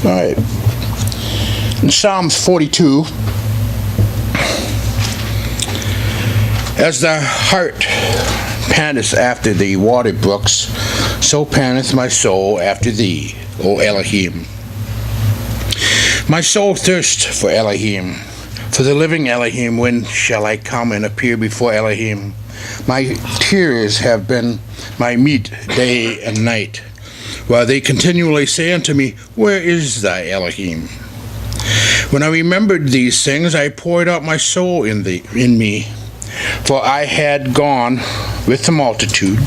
All right. In Psalms 42, as the hart panteth after the water brooks, so panteth my soul after thee, O Elohim. My soul thirsts for Elohim, for the living Elohim. When shall I come and appear before Elohim? My tears have been my meat day and night, while they continually say unto me, Where is thy Elohim? When I remembered these things, I poured out my soul in me. For I had gone with the multitude.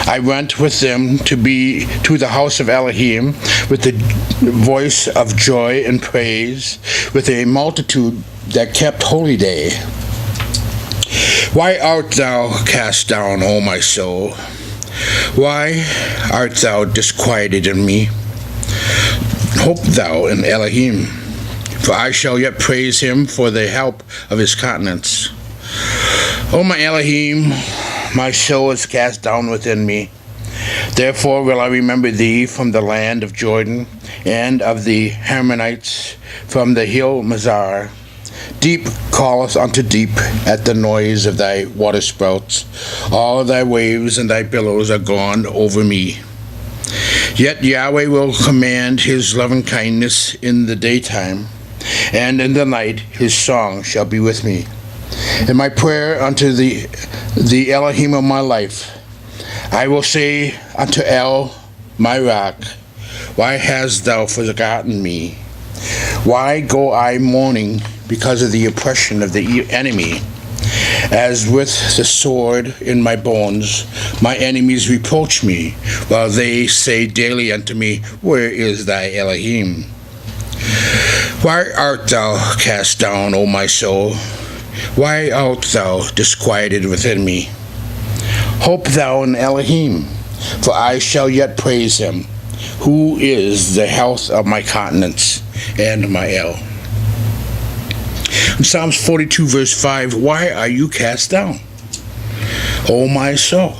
I went with them to the house of Elohim with the voice of joy and praise, with a multitude that kept holy day. Why art thou cast down, O my soul? Why art thou disquieted in me? Hope thou in Elohim, for I shall yet praise him for the help of his countenance. O my Elohim, my soul is cast down within me. Therefore will I remember thee from the land of Jordan, and of the Hermonites from the hill Mizar. Deep calleth unto deep at the noise of thy waterspouts. All thy waves and thy billows are gone over me. Yet Yahweh will command his loving kindness in the daytime, and in the night his song shall be with me. In my prayer unto the Elohim of my life, I will say unto El, my rock, Why hast thou forgotten me? Why go I mourning because of the oppression of the enemy? As with the sword in my bones, my enemies reproach me, while they say daily unto me, Where is thy Elohim? Why art thou cast down, O my soul? Why art thou disquieted within me? Hope thou in Elohim, for I shall yet praise him, who is the health of my countenance and my El. In Psalms 42, verse 5, Why are you cast down, O my soul?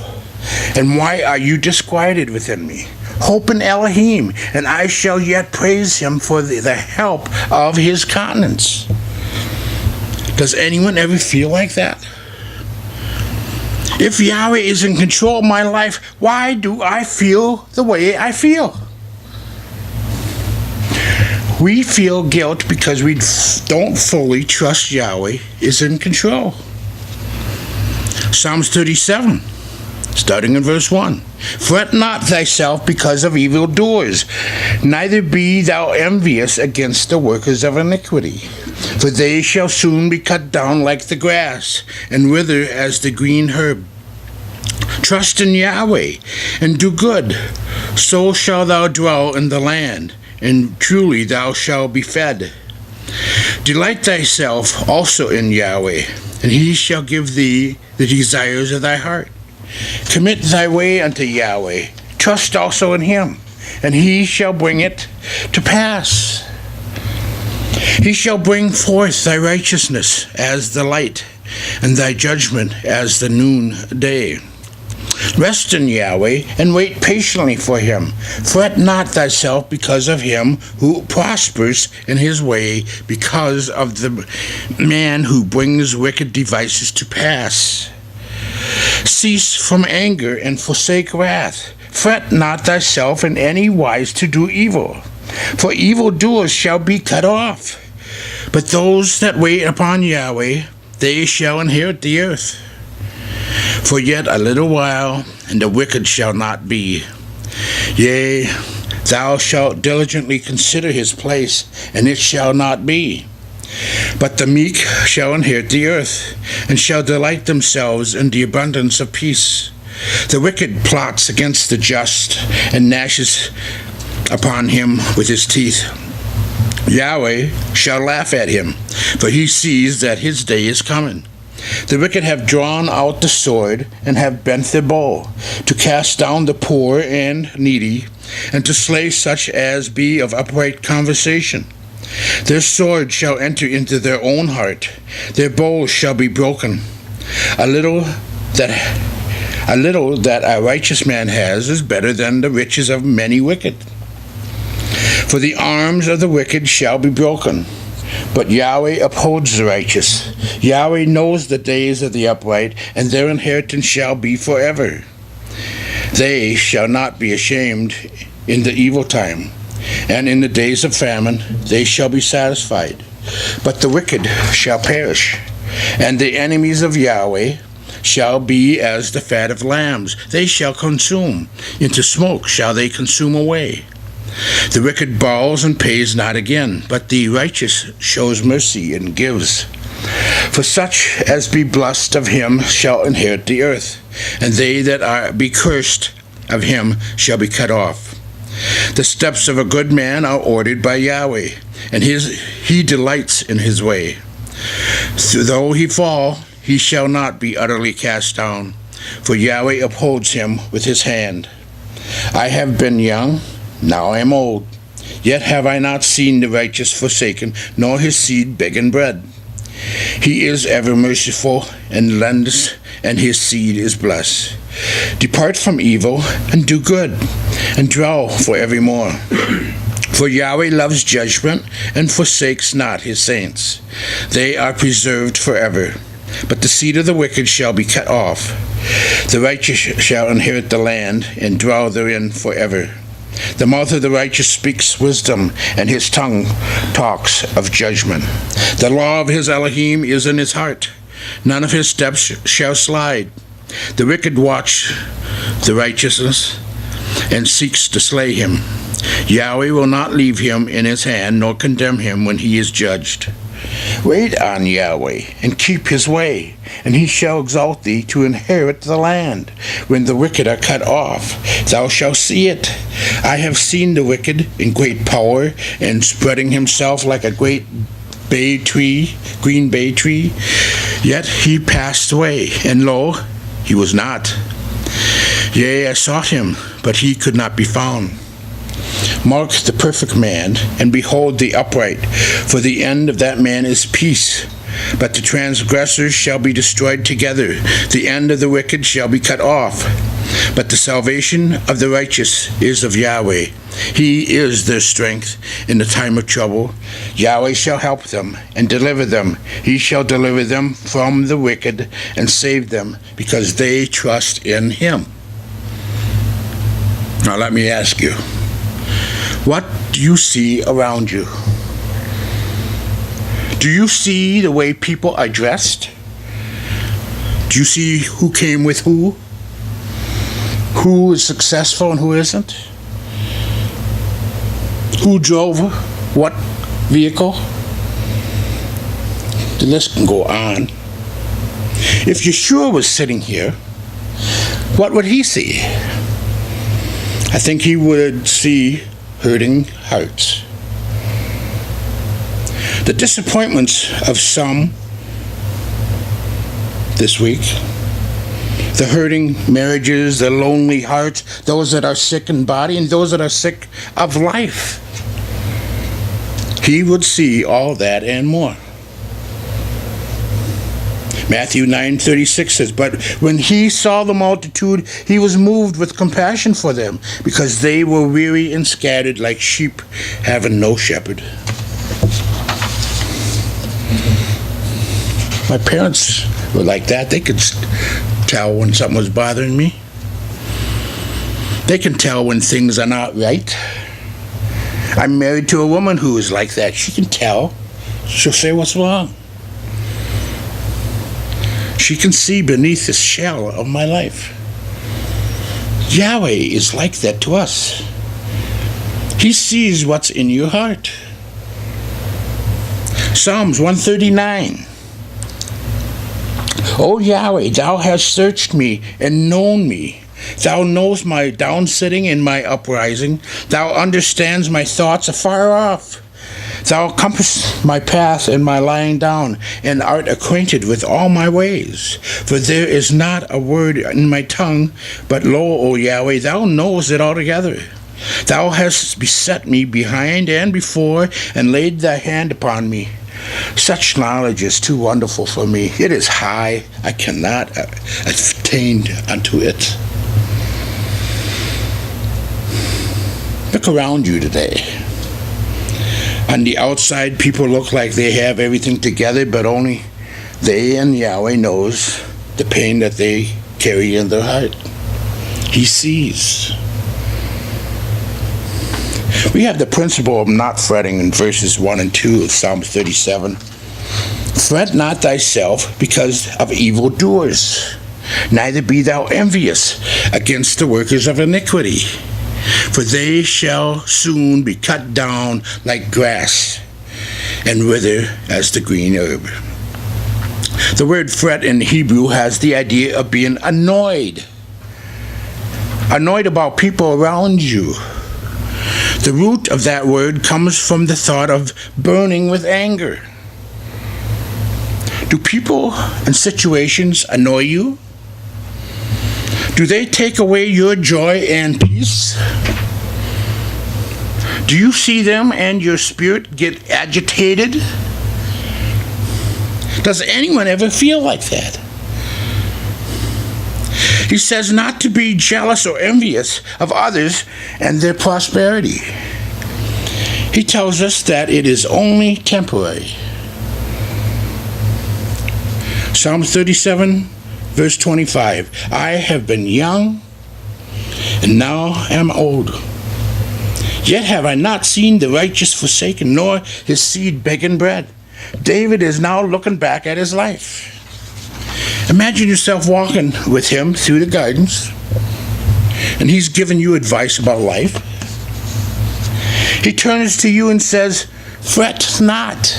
And why are you disquieted within me? Hope in Elohim, and I shall yet praise him for the help of his countenance. Does anyone ever feel like that? If Yahweh is in control of my life, why do I feel the way I feel? We feel guilt because we don't fully trust Yahweh is in control. Psalms 37, starting in verse 1. Fret not thyself because of evildoers, neither be thou envious against the workers of iniquity. For they shall soon be cut down like the grass, and wither as the green herb. Trust in Yahweh, and do good, so shalt thou dwell in the land, and truly thou shalt be fed. Delight thyself also in Yahweh, and he shall give thee the desires of thy heart. Commit thy way unto Yahweh, trust also in him, and he shall bring it to pass. He shall bring forth thy righteousness as the light, and thy judgment as the noonday. Rest in Yahweh, and wait patiently for him. Fret not thyself because of him who prospers in his way, because of the man who brings wicked devices to pass. Cease from anger and forsake wrath. Fret not thyself in any wise to do evil, for evildoers shall be cut off. But those that wait upon Yahweh, they shall inherit the earth. For yet a little while, and the wicked shall not be. Yea, thou shalt diligently consider his place, and it shall not be. But the meek shall inherit the earth, and shall delight themselves in the abundance of peace. The wicked plots against the just, and gnashes upon him with his teeth. Yahweh shall laugh at him, for he sees that his day is coming. The wicked have drawn out the sword, and have bent the bow, to cast down the poor and needy, and to slay such as be of upright conversation. Their sword shall enter into their own heart, their bows shall be broken. A little that a righteous man has is better than the riches of many wicked. For the arms of the wicked shall be broken, but Yahweh upholds the righteous. Yahweh knows the days of the upright, and their inheritance shall be forever. They shall not be ashamed in the evil time, and in the days of famine they shall be satisfied. But the wicked shall perish, and the enemies of Yahweh shall be as the fat of lambs. They shall consume. Into smoke shall they consume away. The wicked borrows and pays not again, but the righteous shows mercy and gives. For such as be blessed of him shall inherit the earth, and they that be cursed of him shall be cut off. The steps of a good man are ordered by Yahweh, and he delights in his way. Though he fall, he shall not be utterly cast down, for Yahweh upholds him with his hand. I have been young, now I am old, yet have I not seen the righteous forsaken, nor his seed begging bread. He is ever merciful and lends, and his seed is blessed. Depart from evil and do good, and dwell for evermore. For Yahweh loves judgment and forsakes not his saints. They are preserved forever, but the seed of the wicked shall be cut off. The righteous shall inherit the land and dwell therein forever. The mouth of the righteous speaks wisdom, and his tongue talks of judgment. The law of his Elohim is in his heart. None of his steps shall slide. The wicked watch the righteousness and seeks to slay him. Yahweh will not leave him in his hand, nor condemn him when he is judged. Wait on Yahweh, and keep his way, and he shall exalt thee to inherit the land. When the wicked are cut off, thou shalt see it. I have seen the wicked in great power, and spreading himself like a great green bay tree. Yet he passed away, and lo, he was not. Yea, I sought him, but he could not be found. Mark the perfect man, and behold the upright, for the end of that man is peace. But the transgressors shall be destroyed together. The end of the wicked shall be cut off. But the salvation of the righteous is of Yahweh. He is their strength in the time of trouble. Yahweh shall help them and deliver them. He shall deliver them from the wicked and save them, because they trust in him. Now let me ask you, what do you see around you? Do you see the way people are dressed? Do you see who came with who? Who is successful and who isn't? Who drove what vehicle? The list can go on. If Yeshua was sitting here, what would he see? I think he would see hurting hearts. The disappointments of some this week, the hurting marriages, the lonely hearts, those that are sick in body and those that are sick of life. He would see all that and more. Matthew 9:36 says, but when he saw the multitude, he was moved with compassion for them, because they were weary and scattered like sheep having no shepherd. My parents were like that. They could tell when something was bothering me. They can tell when things are not right. I'm married to a woman who is like that. She can tell. She'll say what's wrong. She can see beneath the shell of my life. Yahweh is like that to us. He sees what's in your heart. Psalms 139. O Yahweh, thou hast searched me and known me. Thou knowest my downsitting and my uprising. Thou understands my thoughts afar off. Thou compassest my path and my lying down, and art acquainted with all my ways. For there is not a word in my tongue, but lo, O Yahweh, thou knowest it altogether. Thou hast beset me behind and before, and laid thy hand upon me. Such knowledge is too wonderful for me. It is high. I cannot attain unto it. Look around you today. On the outside, people look like they have everything together, but only they and Yahweh knows the pain that they carry in their heart. He sees. We have the principle of not fretting in verses 1 and 2 of Psalm 37. Fret not thyself because of evildoers, neither be thou envious against the workers of iniquity, for they shall soon be cut down like grass and wither as the green herb. The word fret in Hebrew has the idea of being annoyed about people around you. The root of that word comes from the thought of burning with anger. Do people and situations annoy you? Do they take away your joy and peace? Do you see them and your spirit get agitated? Does anyone ever feel like that? He says not to be jealous or envious of others and their prosperity. He tells us that it is only temporary. Psalm 37, verse 25. I have been young, and now am old. Yet have I not seen the righteous forsaken, nor his seed begging bread. David is now looking back at his life. Imagine yourself walking with him through the gardens, and he's giving you advice about life. He turns to you and says, fret not.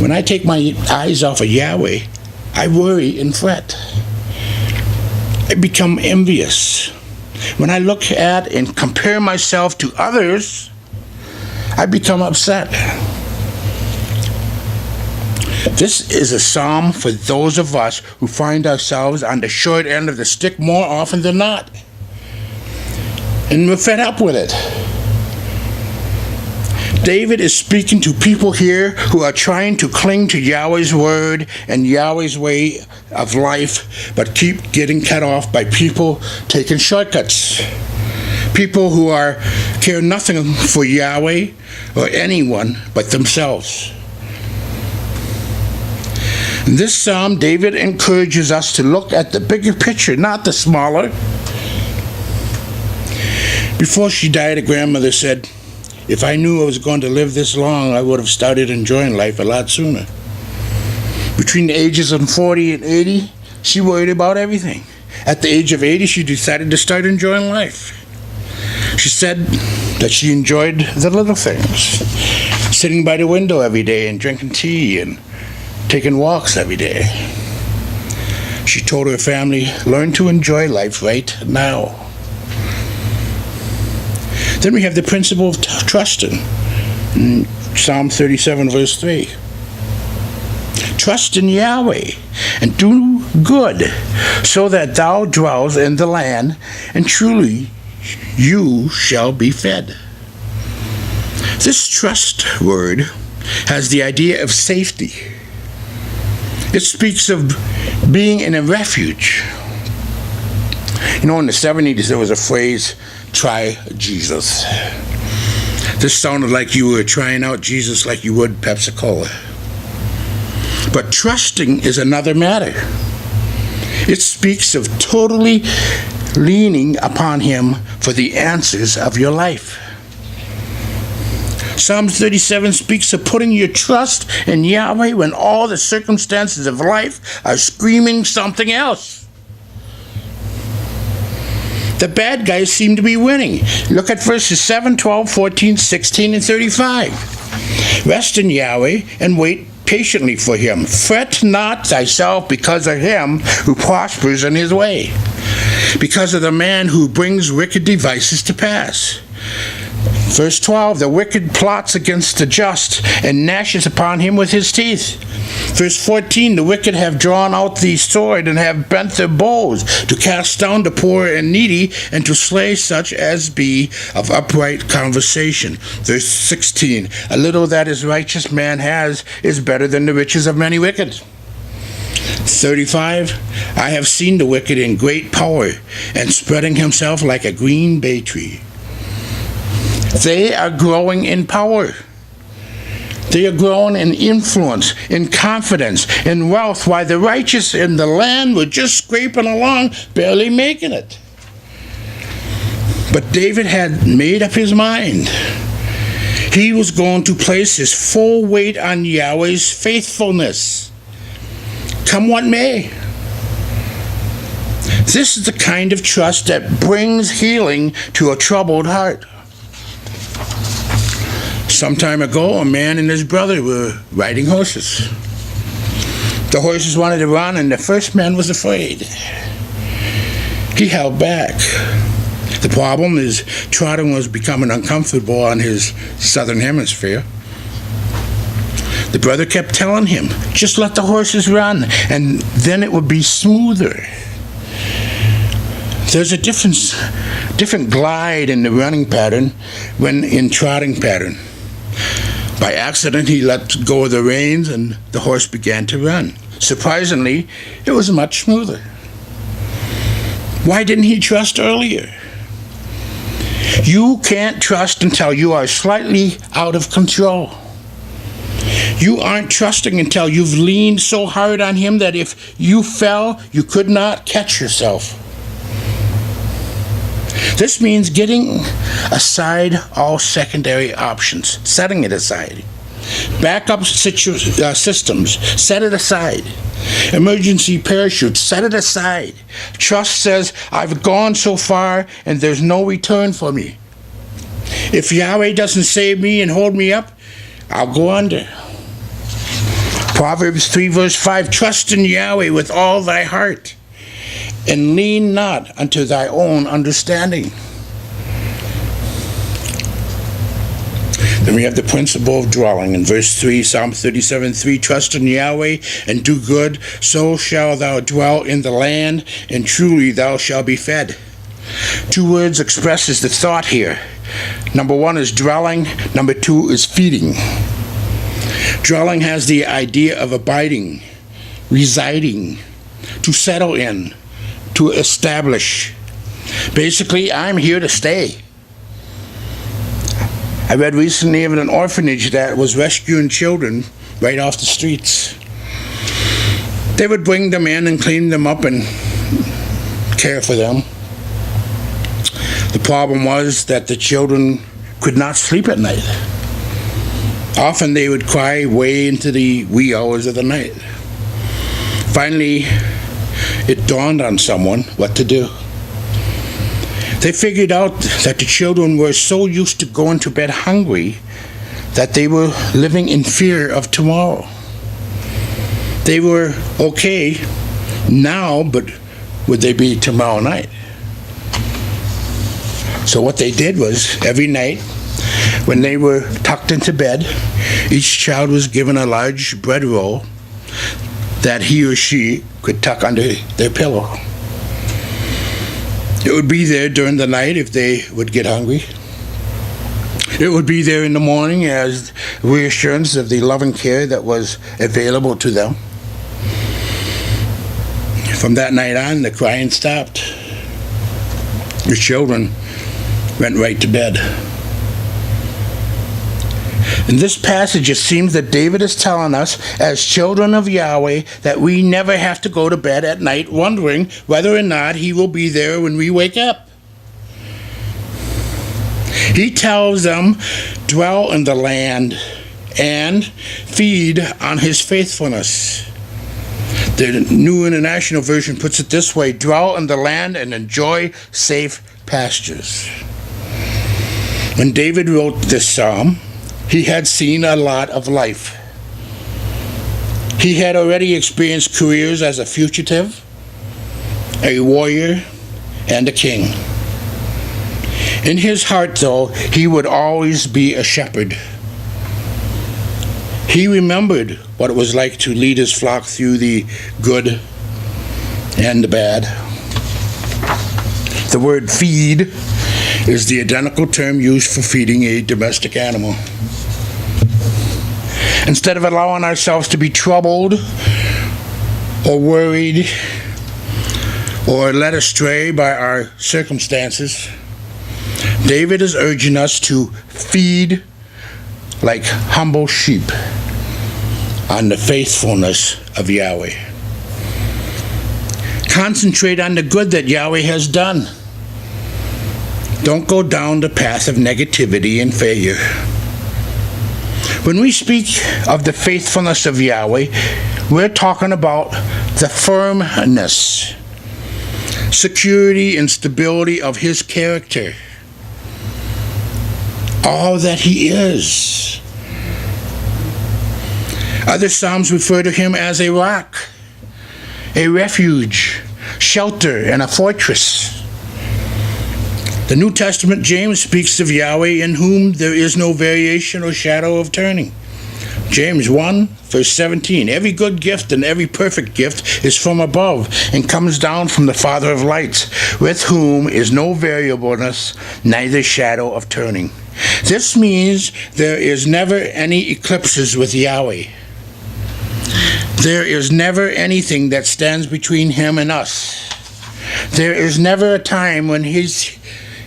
When I take my eyes off of Yahweh, I worry and fret. I become envious. When I look at and compare myself to others, I become upset. This is a psalm for those of us who find ourselves on the short end of the stick more often than not. And we're fed up with it. David is speaking to people here who are trying to cling to Yahweh's word and Yahweh's way of life, but keep getting cut off by people taking shortcuts. People who care nothing for Yahweh or anyone but themselves. In this psalm, David encourages us to look at the bigger picture, not the smaller. Before she died, a grandmother said, if I knew I was going to live this long, I would have started enjoying life a lot sooner. Between the ages of 40 and 80, she worried about everything. At the age of 80, she decided to start enjoying life. She said that she enjoyed the little things, sitting by the window every day and drinking tea and taking walks every day. She told her family, learn to enjoy life right now. Then we have the principle of trusting. In Psalm 37, verse 3. Trust in Yahweh and do good, so that thou dwellest in the land, and truly you shall be fed. This trust word has the idea of safety. It speaks of being in a refuge. You know, in the 70s, there was a phrase, try Jesus. This sounded like you were trying out Jesus like you would Pepsi Cola. But trusting is another matter. It speaks of totally leaning upon Him for the answers of your life. Psalm 37 speaks of putting your trust in Yahweh when all the circumstances of life are screaming something else. The bad guys seem to be winning. Look at verses 7, 12, 14, 16, and 35. Rest in Yahweh and wait patiently for Him. Fret not thyself because of him who prospers in his way, because of the man who brings wicked devices to pass. Verse 12, the wicked plots against the just and gnashes upon him with his teeth. Verse 14, the wicked have drawn out the sword and have bent their bows to cast down the poor and needy and to slay such as be of upright conversation. Verse 16, a little that his righteous man has is better than the riches of many wicked. 35, I have seen the wicked in great power and spreading himself like a green bay tree. They are growing in power. They are growing in influence, in confidence, in wealth, while the righteous in the land were just scraping along, barely making it. But David had made up his mind. He was going to place his full weight on Yahweh's faithfulness, come what may. This is the kind of trust that brings healing to a troubled heart. Some time ago, a man and his brother were riding horses. The horses wanted to run, and the first man was afraid. He held back. The problem is trotting was becoming uncomfortable on his southern hemisphere. The brother kept telling him, just let the horses run, and then it would be smoother. There's a different glide in the running pattern when in trotting pattern. By accident, he let go of the reins and the horse began to run. Surprisingly, it was much smoother. Why didn't he trust earlier? You can't trust until you are slightly out of control. You aren't trusting until you've leaned so hard on him that if you fell, you could not catch yourself. This means getting aside all secondary options, setting it aside. Backup systems, set it aside. Emergency parachutes, set it aside. Trust says, I've gone so far and there's no return for me. If Yahweh doesn't save me and hold me up, I'll go under. Proverbs 3 verse 5, trust in Yahweh with all thy heart, and lean not unto thy own understanding. Then we have the principle of dwelling. In verse 3, Psalm 37:3, trust in Yahweh and do good, so shalt thou dwell in the land, and truly thou shalt be fed. Two words expresses the thought here. Number one is dwelling, number two is feeding. Dwelling has the idea of abiding, residing, to settle in, to establish. Basically, I'm here to stay. I read recently of an orphanage that was rescuing children right off the streets. They would bring them in and clean them up and care for them. The problem was that the children could not sleep at night. Often they would cry way into the wee hours of the night. Finally, it dawned on someone what to do. They figured out that the children were so used to going to bed hungry that they were living in fear of tomorrow. They were okay now, but would they be tomorrow night? So what they did was, every night, when they were tucked into bed, each child was given a large bread roll that he or she could tuck under their pillow. It would be there during the night if they would get hungry. It would be there in the morning as reassurance of the loving care that was available to them. From that night on, the crying stopped. The children went right to bed. In this passage, it seems that David is telling us, as children of Yahweh, that we never have to go to bed at night wondering whether or not he will be there when we wake up. He tells them, dwell in the land and feed on his faithfulness. The New International Version puts it this way, dwell in the land and enjoy safe pastures. When David wrote this psalm, he had seen a lot of life. He had already experienced careers as a fugitive, a warrior, and a king. In his heart, though, he would always be a shepherd. He remembered what it was like to lead his flock through the good and the bad. The word feed is the identical term used for feeding a domestic animal. Instead of allowing ourselves to be troubled or worried or led astray by our circumstances, David is urging us to feed like humble sheep on the faithfulness of Yahweh. Concentrate on the good that Yahweh has done. Don't go down the path of negativity and failure. When we speak of the faithfulness of Yahweh, we're talking about the firmness, security, and stability of His character. All that He is. Other Psalms refer to Him as a rock, a refuge, shelter, and a fortress. The New Testament, James speaks of Yahweh in whom there is no variation or shadow of turning. James 1, verse 17, every good gift and every perfect gift is from above and comes down from the Father of lights, with whom is no variableness, neither shadow of turning. This means there is never any eclipses with Yahweh. There is never anything that stands between Him and us. There is never a time when His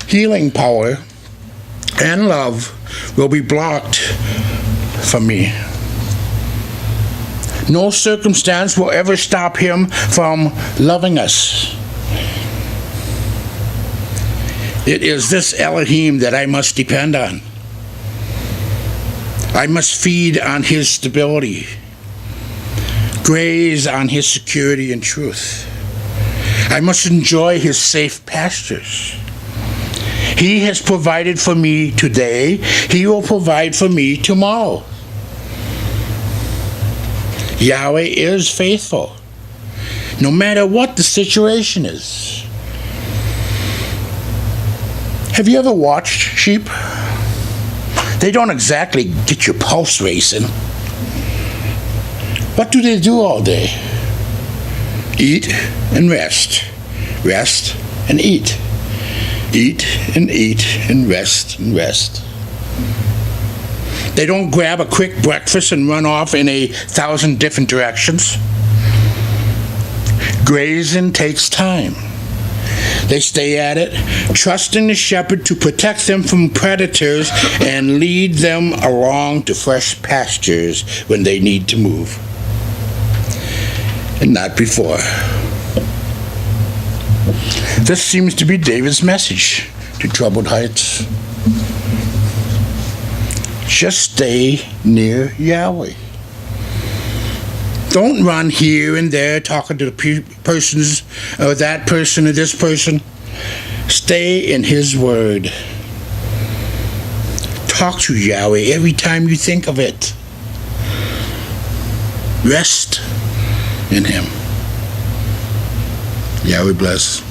healing power and love will be blocked from me. No circumstance will ever stop Him from loving us. It is this Elohim that I must depend on. I must feed on His stability, graze on His security and truth. I must enjoy His safe pastures. He has provided for me today. He will provide for me tomorrow. Yahweh is faithful, no matter what the situation is. Have you ever watched sheep? They don't exactly get your pulse racing. What do they do all day? Eat and rest. Rest and eat. Eat and eat and rest and rest. They don't grab a quick breakfast and run off in 1,000 different directions. Grazing takes time. They stay at it, trusting the shepherd to protect them from predators and lead them along to fresh pastures when they need to move. And not before. This seems to be David's message to troubled hearts. Just stay near Yahweh. Don't run here and there talking to the persons or that person or this person. Stay in His Word. Talk to Yahweh every time you think of it. Rest in Him. Yahweh bless.